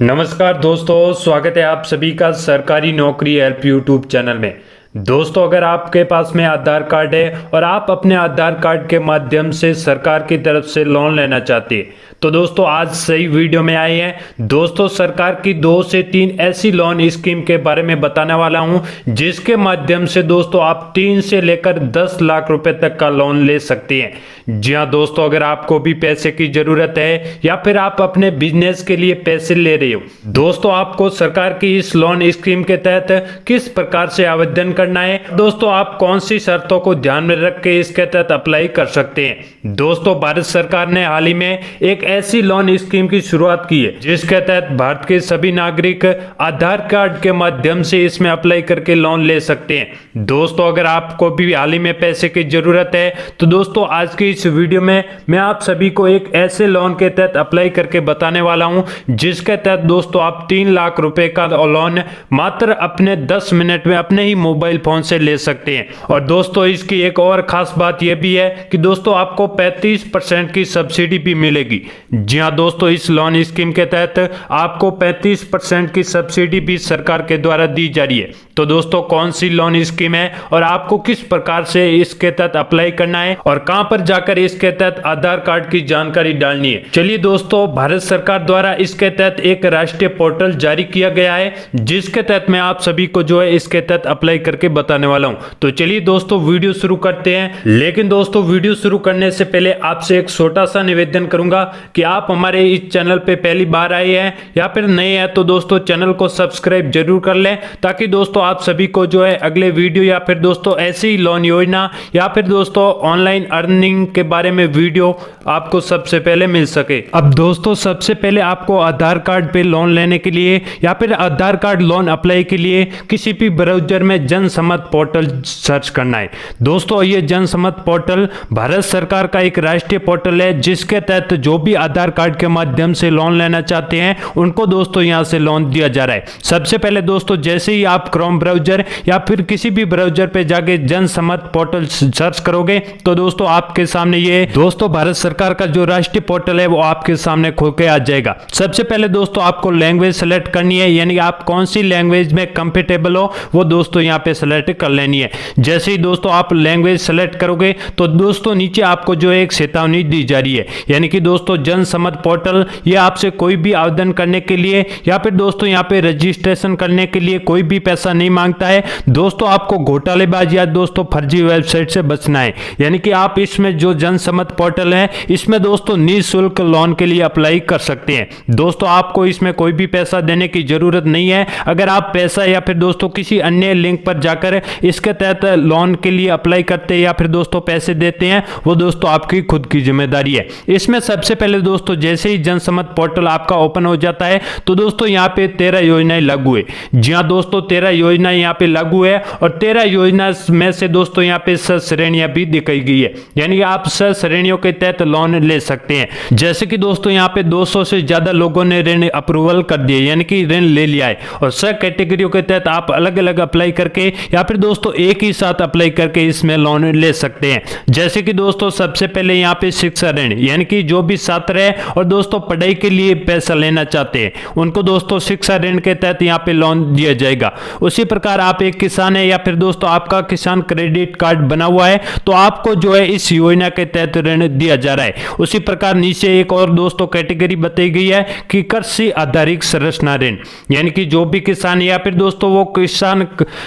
नमस्कार दोस्तों, स्वागत है आप सभी का सरकारी नौकरी हेल्प यूट्यूब चैनल में। दोस्तों, अगर आपके पास में आधार कार्ड है और आप अपने आधार कार्ड के माध्यम से सरकार की तरफ से लोन लेना चाहते हैं तो दोस्तों आज सही वीडियो में आए हैं। दोस्तों, सरकार की 2 से 3 ऐसी लोन स्कीम के बारे में बताने वाला हूं जिसके माध्यम से दोस्तों आप 3 से लेकर 10 लाख रुपए तक का लोन ले सकते हैं। जी हाँ दोस्तों, अगर आपको भी पैसे की जरूरत है या फिर आप अपने बिजनेस के लिए पैसे ले रहे हो दोस्तों, आपको सरकार की इस लोन स्कीम के तहत किस प्रकार से आवेदन करना है, दोस्तों आप कौन सी शर्तों को ध्यान में रख के इसके तहत अप्लाई कर सकते हैं। दोस्तों, भारत सरकार ने हाल ही में एक ऐसी लोन स्कीम की शुरुआत की है जिसके तहत भारत के सभी नागरिक आधार कार्ड के माध्यम से इसमें अप्लाई करके लोन ले सकते हैं। दोस्तों, अगर आपको भी हाल ही में पैसे की जरूरत है तो दोस्तों आज की इस वीडियो में मैं आप सभी को एक ऐसे लोन के तहत अप्लाई करके बताने वाला हूं जिसके तहत दोस्तों आप 3 लाख रुपए का लोन मात्र अपने 10 मिनट में अपने ही मोबाइल फोन से ले सकते हैं। और दोस्तों इसकी एक और खास बात यह भी है कि दोस्तों आपको 35% की सब्सिडी भी मिलेगी। जी हाँ दोस्तों, इस लोन स्कीम के तहत आपको 35% की सब्सिडी भी सरकार के द्वारा दी जा रही है। तो दोस्तों कौन सी लोन स्कीम है और आपको किस प्रकार से इसके तहत अप्लाई करना है और कहां पर जाकर इसके तहत आधार कार्ड की जानकारी डालनी है, चलिए दोस्तों भारत सरकार द्वारा इसके तहत एक राष्ट्रीय पोर्टल जारी किया गया है जिसके तहत मैं आप सभी को जो है इसके तहत अप्लाई करके बताने वाला हूं। तो चलिए दोस्तों वीडियो शुरू करते हैं। लेकिन दोस्तों वीडियो शुरू करने से पहले आपसे एक छोटा सा निवेदन करूंगा कि आप हमारे इस चैनल पे पहली बार आए हैं या फिर नए हैं तो दोस्तों चैनल को सब्सक्राइब जरूर कर लें ताकि दोस्तों आप सभी को जो है अगले वीडियो या फिर दोस्तों ऐसी ही लोन योजना या फिर दोस्तों ऑनलाइन अर्निंग के बारे में वीडियो आपको सबसे पहले मिल सके। अब दोस्तों सबसे पहले आपको आधार कार्ड पे लोन लेने के लिए या फिर आधार कार्ड लोन अप्लाई के लिए किसी भी ब्राउजर में जन सम्मत पोर्टल सर्च करना है। दोस्तों ये जन सम्मत पोर्टल भारत सरकार का एक राष्ट्रीय पोर्टल है जिसके तहत जो भी आधार कार्ड के माध्यम से लोन लेना चाहते हैं उनको दोस्तों यहां से लोन दिया जा रहा है। सबसे पहले दोस्तों जैसे ही आप क्रोम ब्राउजर या फिर किसी भी ब्राउजर पे जाके जन सम्मत पोर्टल सर्च करोगे तो दोस्तों आपके सामने ये दोस्तों भारत सरकार का जो राष्ट्रीय पोर्टल है वो आपके सामने खुल के आ जाएगा। सबसे पहले दोस्तों आपको लैंग्वेज सेलेक्ट करनी है, यानी आप कौन सी लैंग्वेज में कंफर्टेबल हो वो दोस्तों यहाँ पे सेलेक्ट कर लेनी है। जैसे ही दोस्तों आप लैंग्वेज सेलेक्ट करोगे तो दोस्तों नीचे आपको जो एक चेतावनी दी जा रही है, यानी कि दोस्तों जन सम्मत पोर्टल ये आपसे कोई भी आवेदन करने के लिए या फिर दोस्तों यहाँ पे रजिस्ट्रेशन करने के लिए कोई भी पैसा नहीं मांगता है। दोस्तों आपको घोटालेबाज या दोस्तों फर्जी वेबसाइट से बचना है, यानी कि आप इसमें जो जन सम्मत पोर्टल है इसमें दोस्तों निःशुल्क लोन के लिए अप्लाई कर सकते हैं। दोस्तों आपको इसमें कोई भी पैसा देने की जरूरत नहीं है। अगर आप पैसा या फिर दोस्तों किसी अन्य लिंक पर जाकर इसके तहत लोन के लिए अप्लाई करते हैं या फिर दोस्तों पैसे देते हैं वो दोस्तों आपकी खुद की जिम्मेदारी है। इसमें सबसे पहले दोस्तों जैसे ही जन सम्मत पोर्टल आपका ओपन हो जाता है तो दोस्तों यहाँ पे 13 योजनाएं लागू है। जी हाँ दोस्तों 13 योजनाएं यहाँ पे लागू है और 13 योजना में से दोस्तों यहाँ पे 6 श्रेणियां भी दिखाई गई है, यानी कि आप 6 श्रेणियों के तहत लोन ले सकते हैं। जैसे कि दोस्तों यहाँ पे 200 से ज्यादा लोगों ने ऋण अप्रूवल कर दिए, यानी कि ऋण ले लिया है और 6 कैटेगरियों के तहत आप अलग अलग अप्लाई करके या फिर दोस्तों एक ही साथ अप्लाई करके इसमें लोन ले सकते हैं। जैसे कि दोस्तों सबसे पहले यहाँ पे शिक्षा ऋण, यानी कि जो भी छात्र है और दोस्तों पढ़ाई के लिए पैसा लेना चाहते हैं उनको दोस्तों शिक्षा ऋण के तहत यहाँ पे लोन दिया जाएगा। उसी प्रकार आप एक किसान है या फिर दोस्तों आपका किसान क्रेडिट कार्ड बना हुआ है तो आपको जो है इस योजना के तहत ऋण दिया जा रहा है। उसी प्रकार नीचे एक और दोस्तों कैटेगरी बताई गई है कि कृषि आधारित संरचना ऋण, यानी कि जो भी किसान या फिर दोस्तों वो किसान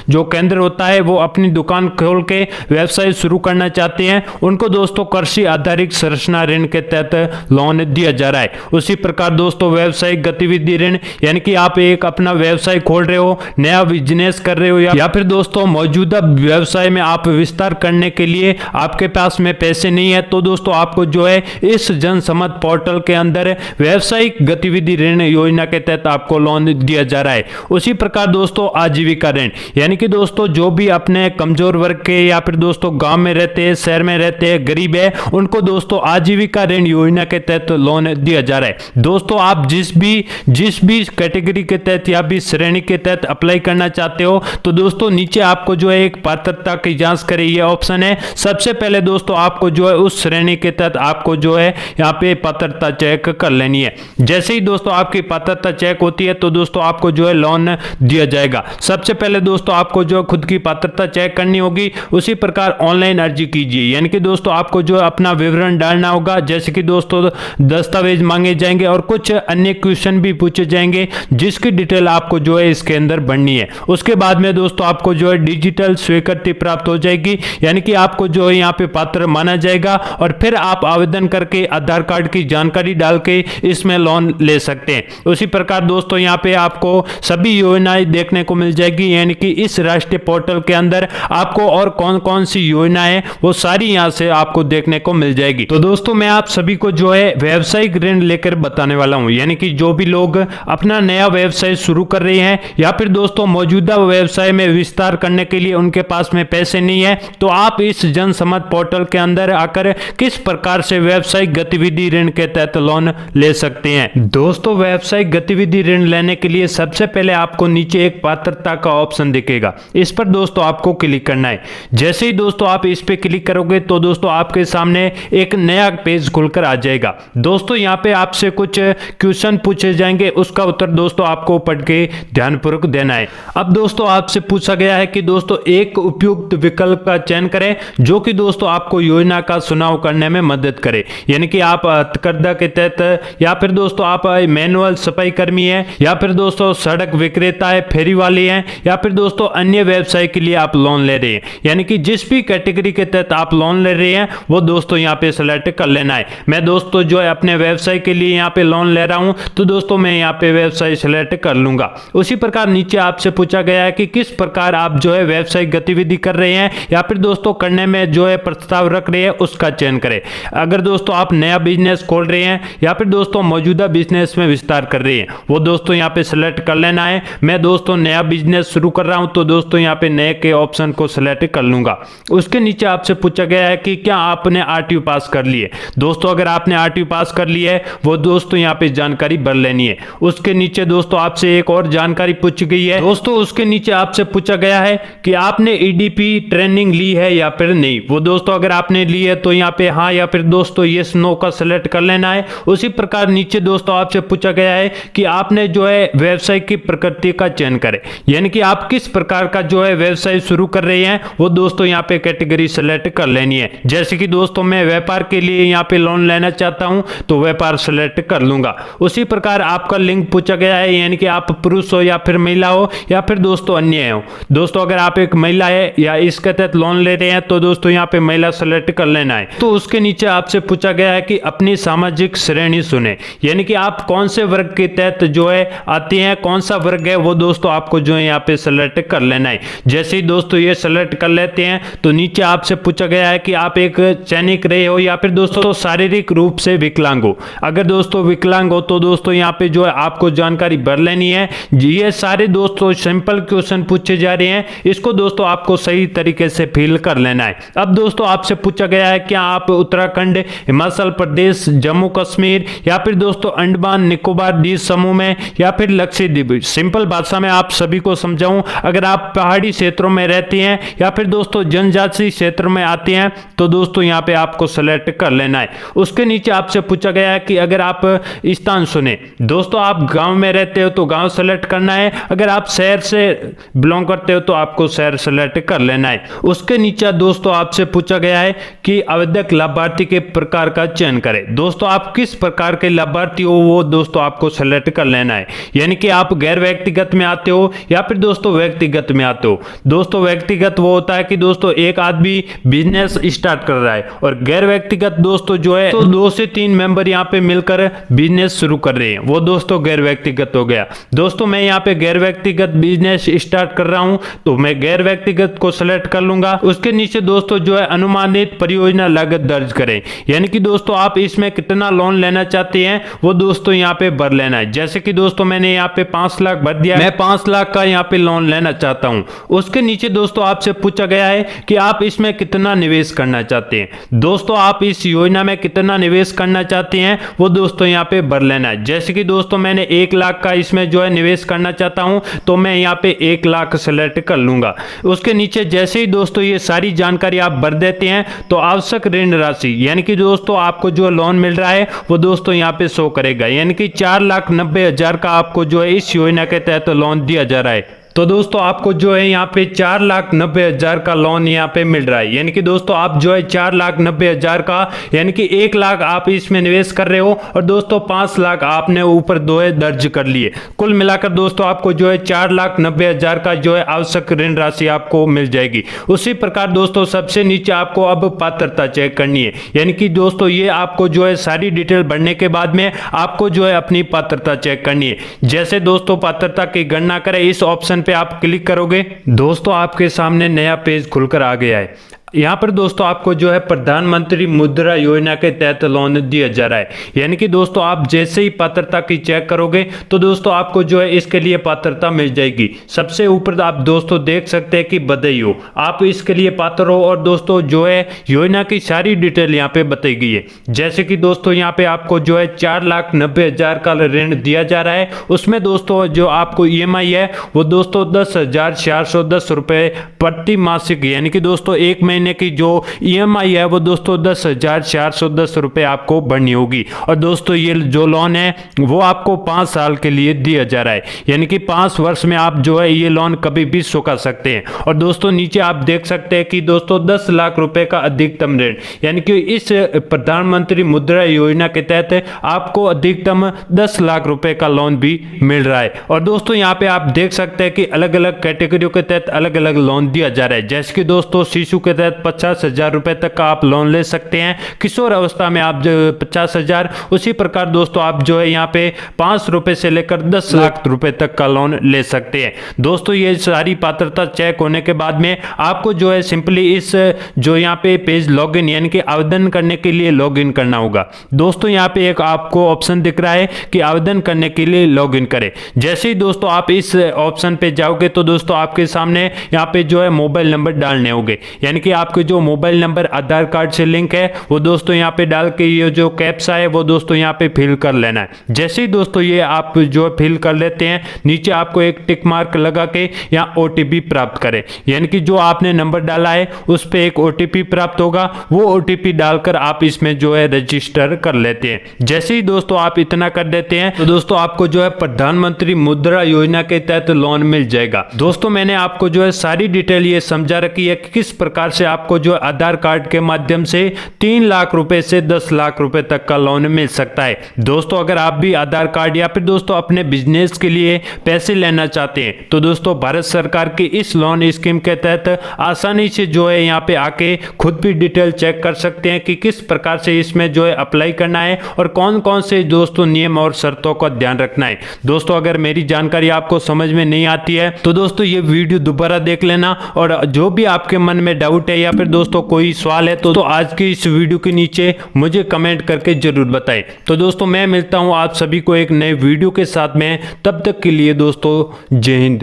जो केंद्र होता है वो अपनी दुकान खोल के व्यवसाय शुरू करना चाहते हैं उनको दोस्तों कृषि आधारित संरचना ऋण के तहत लोन दिया जा रहा है। उसी प्रकार दोस्तों व्यवसायिक गतिविधि ऋण, यानी कि आप एक अपना व्यवसाय खोल रहे हो, नया बिजनेस कर रहे हो या फिर दोस्तों मौजूदा व्यवसाय में आप विस्तार करने के लिए आपके पास में पैसे नहीं है तो दोस्तों आपको जो है इस जन सम्मत पोर्टल के अंदर व्यवसायिक गतिविधि ऋण योजना के तहत आपको लोन दिया जा रहा है। उसी प्रकार दोस्तों आजीविका ऋण, यानी कि दोस्तों जो भी अपने कमजोर वर्ग के या फिर दोस्तों गांव में रहते हैं, शहर में रहते हैं, गरीब है, उनको दोस्तों आजीविका ऋण योजना के तहत लोन दिया जा रहा है। दोस्तों आप जिस भी कैटेगरी के तहत या भी श्रेणी के तहत अप्लाई करना चाहते हो तो दोस्तों नीचे आपको जो है एक पात्रता की जांच करें ये ऑप्शन है। सबसे पहले दोस्तों आपको जो है उस श्रेणी के तहत आपको जो है यहाँ पे पात्रता चेक कर लेनी है। जैसे ही दोस्तों आपकी पात्रता चेक होती है तो दोस्तों आपको जो है लोन दिया जाएगा। सबसे पहले दोस्तों आपको जो खुद की पात्रता चेक करनी होगी, उसी प्रकार ऑनलाइन अर्जी कीजिए। यानी कि दोस्तों आपको जो है अपना विवरण डालना होगा, जैसे कि दोस्तों दस्तावेज मांगे जाएंगे और कुछ अन्य क्वेश्चन भी पूछे जाएंगे जिसकी डिटेल आपको जो है इसके अंदर भरनी है। उसके बाद में दोस्तों आपको जो है डिजिटल स्वीकृति प्राप्त हो जाएगी, यानी कि आपको जो है यहाँ पे पात्र माना जाएगा और फिर आप आवेदन करके आधार कार्ड की जानकारी डाल के इसमें लोन ले सकते हैं। उसी प्रकार दोस्तों यहाँ पे आपको सभी योजनाएं देखने को मिल जाएगी, यानी कि इस राष्ट्रीय पोर्टल के अंदर आपको और कौन कौन सी योजनाएं वो सारी यहाँ से आपको देखने को मिल जाएगी। तो दोस्तों मैं आप सभी को जो है व्यवसायिक ऋण लेकर बताने वाला हूँ, यानी कि जो भी लोग अपना नया व्यवसाय शुरू कर रहे हैं या फिर दोस्तों मौजूदा व्यवसाय में विस्तार करने के लिए उनके पास में पैसे नहीं है, तो आप इस जनसमझ पोर्टल के अंदर आकर किस प्रकार से व्यवसायिक गतिविधि ऋण के तहत लोन ले सकते हैं। दोस्तों व्यवसायिक गतिविधि ऋण लेने के लिए सबसे पहले आपको नीचे एक पात्रता का ऑप्शन दिखेगा, इस पर दोस्तों आपको क्लिक करना है। जैसे ही दोस्तों आप इस पे क्लिक करोगे तो दोस्तों आपके सामने एक नया पेज खुलकर आ जाएगा। दोस्तों यहाँ पे आपसे कुछ क्वेश्चन पूछे जाएंगे, उसका उत्तर दोस्तों आपको पढ़ के ध्यानपूर्वक देना है। अब दोस्तोों आपसे पूछा गया है कि दोस्तों एक उपयुक्त विकल्प का चयन करें जो कि दोस्तों आपको योजना का चुनाव करने में मदद करे। यानी कि आप हथकरघा के तहत या फिर दोस्तों आप मैनुअल सफाई कर्मी है या फिर दोस्तों सड़क विक्रेता है, फेरी वाले हैं या फिर दोस्तों अन्य व्यवसाय के लिए आप लोन ले रहे हैं। यानी कि जिस भी कैटेगरी के तहत आप लोन ले रहे हैं वो दोस्तों यहाँ पे सेलेक्ट कर लेना है। मैं दोस्तों जो है अपने व्यवसाय के लिए यहाँ पे लोन ले रहा हूँ तो दोस्तों मैं यहाँ पे व्यवसाय सेलेक्ट कर लूंगा। उसी प्रकार नीचे आपसे पूछा गया है कि किस प्रकार आप जो है व्यवसायिक गतिविधि कर रहे हैं या फिर दोस्तों करने में जो है प्रस्ताव रख रहे हैं उसका चयन करें। अगर दोस्तों आप नया बिजनेस खोल रहे हैं या फिर दोस्तों मौजूदा बिजनेस में विस्तार कर रहे हैं वो दोस्तों यहाँ पे सेलेक्ट कर लेना है। मैं दोस्तों नया बिजनेस शुरू कर रहा हूं तो दोस्तों यहाँ पे नए के ऑप्शन को सेलेक्ट कर लूंगा। उसके नीचे आपसे पूछा गया है कि क्या आपने आरटीयू पास कर लिए। दोस्तों अगर आपने आरटीयू पास कर ली है वो दोस्तों यहाँ पे जानकारी भर लेनी है। उसके नीचे दोस्तों आपसे एक और जानकारी पूछी गई है। दोस्तों उसके नीचे आपसे पूछा गया है कि आपने ईडीपी ट्रेनिंग ली है या फिर नहीं। वो दोस्तों अगर आपने ली है तो यहाँ पे हाँ या फिर दोस्तों यस नो का सेलेक्ट कर लेना है। उसी प्रकार नीचे दोस्तों आपसे पूछा गया है कि आपने जो है व्यवसाय की प्रकृति का चयन करें, यानी कि आप किस प्रकार का जो है व्यवसाय शुरू कर रहे हैं वो दोस्तों यहाँ पे कैटेगरी सेलेक्ट कर लेनी है। जैसे कि दोस्तों मैं व्यापार के लिए यहाँ पे लोन लेना चाहता हूं तो व्यापार सेलेक्ट कर लूंगा। उसी प्रकार आपका लिंग पूछा गया है, यानी कि आप पुरुष हो या फिर महिला हो या फिर दोस्तों अन्य हो। दोस्तों अगर आप एक महिला है या इसके तहत लोन ले रहे हैं तो दोस्तों यहाँ पे महिला सेलेक्ट कर लेना है। तो उसके नीचे आपसे पूछा गया है कि अपनी सामाजिक श्रेणी सुने, यानी कि आप कौन से वर्ग के तहत जो है आते हैं, कौन सा वर्ग है वो दोस्तों आपको जो है यहाँ पे सेलेक्ट कर लेना है। जैसे ही दोस्तों ये सेलेक्ट कर लेते हैं तो नीचे आपसे पूछा गया है कि आप एक सैनिक रहे हो या फिर दोस्तों शारीरिक रूप से विकलांग हो। अगर दोस्तों विकलांग हो तो दोस्तों यहाँ पे जो है आपको जानकारी भर लेनी है। ये सारे दोस्तों सिंपल क्वेश्चन पूछे जा रहे हैं, इसको दोस्तों आपको सही तरीके से फिल कर लेना है। अब दोस्तों आपसे पूछा गया है क्या आप उत्तराखंड, हिमाचल प्रदेश, जम्मू कश्मीर या फिर दोस्तों अंडमान निकोबार द्वीप समूह में या फिर लक्षद्वीप। सिंपल भाषा में आप सभी को समझाऊं, अगर आप पहाड़ी क्षेत्रों में रहते हैं या फिर दोस्तों जनजातीय क्षेत्र में आते हैं तो दोस्तों यहाँ पे आपको सेलेक्ट कर लेना है। उसके नीचे आपसे पूछा गया है कि अगर आप स्थान सुने, दोस्तों आप गांव में रहते हो तो गांव सेलेक्ट करना है, अगर आप शहर से बिलोंग करते हो तो आपको शहर सेलेक्ट कर लेना है। उसके नीचे दोस्तों आपसे पूछा गया है कि आवेदक लाभार्थी के प्रकार का चयन करें। दोस्तों आप किस प्रकार के लाभार्थी हो वो दोस्तों आपको सेलेक्ट कर लेना है, यानी कि आप गैर व्यक्तिगत में आते हो या फिर दोस्तों व्यक्तिगत में आते हो। दोस्तों व्यक्तिगत वो होता है कि दोस्तों एक आदमी बिजनेस स्टार्ट कर रहा है और गैर व्यक्तिगत दोस्तों जो है तो 2 से 3 मेंबर यहाँ पे मिलकर बिजनेस शुरू कर रहे हैं, वो दोस्तों गैर व्यक्तिगत हो गया। दोस्तों मैं यहाँ पे गैर व्यक्तिगत बिजनेस स्टार्ट कर रहा हूँ तो मैं गैर व्यक्तिगत को सेलेक्ट कर लूंगा। उसके नीचे दोस्तों जो है अनुमानित परियोजना लागत दर्ज करें, यानी कि दोस्तों आप इसमें कितना लोन लेना चाहते हैं वो दोस्तों यहाँ पे भर लेना है। जैसे कि दोस्तों मैंने यहाँ पे 5 लाख भर दिया, मैं 5 लाख का यहाँ पे लोन लेना चाहता हूँ। उसके नीचे दोस्तों आपसे पूछा गया है कि आप इसमें कितना निवेश करना चाहते हैं। दोस्तों आप इस योजना में कितना निवेश करना चाहते हैं वो दोस्तों यहाँ पे भर लेना है। जैसे कि दोस्तों मैंने 1 लाख का इसमें जो है निवेश करना चाहता हूं, तो मैं यहाँ पे 1 लाख सेलेक्ट कर लूंगा। उसके नीचे जैसे ही दोस्तों ये सारी जानकारी आप भर देते हैं तो आवश्यक ऋण राशि यानी कि दोस्तों आपको जो लोन मिल रहा है वो दोस्तों यहाँ पे शो करेगा, यानी कि 4,90,000 का आपको जो है इस योजना के तहत लोन दिया जा रहा है। तो दोस्तों आपको जो है यहाँ पे 4,90,000 का लोन यहाँ पे मिल रहा है, यानी कि दोस्तों आप जो है 4,90,000 का यानी कि 1 लाख आप इसमें निवेश कर रहे हो और दोस्तों 5 लाख आपने ऊपर दो है दर्ज कर लिए। कुल मिलाकर दोस्तों आपको जो है 4,90,000 का जो है आवश्यक ऋण राशि आपको मिल जाएगी। उसी प्रकार दोस्तों सबसे नीचे आपको अब पात्रता चेक करनी है, यानी कि दोस्तों ये आपको जो है सारी डिटेल भरने के बाद में आपको जो है अपनी पात्रता चेक करनी है। जैसे दोस्तों पात्रता की गणना करें इस ऑप्शन पे आप क्लिक करोगे, दोस्तों आपके सामने नया पेज खुलकर आ गया है। यहाँ पर दोस्तों आपको जो है प्रधानमंत्री मुद्रा योजना के तहत लोन दिया जा रहा है, यानी कि दोस्तों आप जैसे ही पात्रता की चेक करोगे तो दोस्तों आपको जो है इसके लिए पात्रता मिल जाएगी। सबसे ऊपर आप दोस्तों देख सकते हैं कि बधाई हो, आप इसके लिए पात्र हो और दोस्तों जो है योजना की सारी डिटेल यहाँ पे बताई गई है। जैसे कि दोस्तों यहाँ पे आपको जो है 4,90,000 का ऋण दिया जा रहा है, उसमें दोस्तों जो आपको EMI है वो दोस्तों 10,410 रुपये प्रति मासिक, यानी कि दोस्तों 1 महीने की जो EMI है वो दोस्तों 10,410 रुपये आपको भरनी होगी। और दोस्तों ये जो लोन है वो आपको 5 साल के लिए दिया जा रहा है, यानी कि 5 वर्ष में आप जो है ये लोन कभी भी चुका सकते हैं। और दोस्तों नीचे आप देख सकते हैं कि दोस्तों 10 लाख रुपए का अधिकतम ऋण, यानी कि इस प्रधानमंत्री मुद्रा योजना के तहत आपको अधिकतम 10 लाख रुपए का लोन भी मिल रहा है। और दोस्तों यहाँ पे आप देख सकते हैं कि अलग अलग कैटेगरियों के तहत अलग अलग लोन दिया जा रहा है। जैसे कि दोस्तों शिशु के तहत 50,000 रुपए तक का आप लोन ले सकते हैं, किशोर अवस्था में आप जो 50,000, उसी प्रकार दोस्तों आप जो है यहाँ पे 5 रुपए से लेकर 10 लाख रुपए तक का लोन ले सकते हैं। दोस्तों ये सारी पात्रता चेक होने के बाद में आपको जो है सिंपली इस जो यहाँ पे पेज लॉगिन यानी कि आवेदन करने के लिए लॉगिन करना होगा। दोस्तों यहाँ पे एक आपको ऑप्शन दिख रहा है कि आवेदन करने के लिए लॉगिन करें। जैसे ही दोस्तों आप इस ऑप्शन पे जाओगे तो दोस्तों आपके सामने यहाँ पे जो है मोबाइल नंबर डालने होंगे, यानी कि आपके जो मोबाइल नंबर आधार कार्ड से लिंक है वो दोस्तों यहाँ पे डाल के ये जो कैप्चा है वो दोस्तों यहाँ पे फिल कर लेना है। जैसे ही दोस्तों ये आप जो फिल कर लेते हैं नीचे आपको एक टिक मार्क लगा के यहाँ OTP प्राप्त करें, यानी कि जो आपने नंबर डाला है उस पे एक OTP प्राप्त होगा, वो OTP डालकर आप इसमें जो है रजिस्टर कर लेते हैं। जैसे ही दोस्तों आप इतना कर देते हैं तो दोस्तों आपको जो है प्रधानमंत्री मुद्रा योजना के तहत लोन मिल जाएगा। दोस्तों मैंने आपको जो है सारी डिटेल ये समझा रखी है कि किस प्रकार से आपको जो आधार कार्ड के माध्यम से 3 लाख रुपए से 10 लाख रुपए तक का लोन मिल सकता है। दोस्तों अगर आप भी आधार कार्ड या फिर दोस्तों अपने बिजनेस के लिए पैसे लेना चाहते हैं तो दोस्तों भारत सरकार की इस लोन स्कीम के तहत आसानी से जो है यहाँ पे आके खुद भी डिटेल चेक कर सकते हैं कि किस प्रकार से इसमें जो है अप्लाई करना है और कौन कौन से दोस्तों नियम और शर्तों का ध्यान रखना है। दोस्तों अगर मेरी जानकारी आपको समझ में नहीं आती है तो दोस्तों ये वीडियो दोबारा देख लेना, और जो भी आपके मन में डाउट है या फिर दोस्तों कोई सवाल है तो आज की इस वीडियो के नीचे मुझे कमेंट करके जरूर बताएं। तो दोस्तों मैं मिलता हूं आप सभी को एक नए वीडियो के साथ में, तब तक के लिए दोस्तों जय हिंद।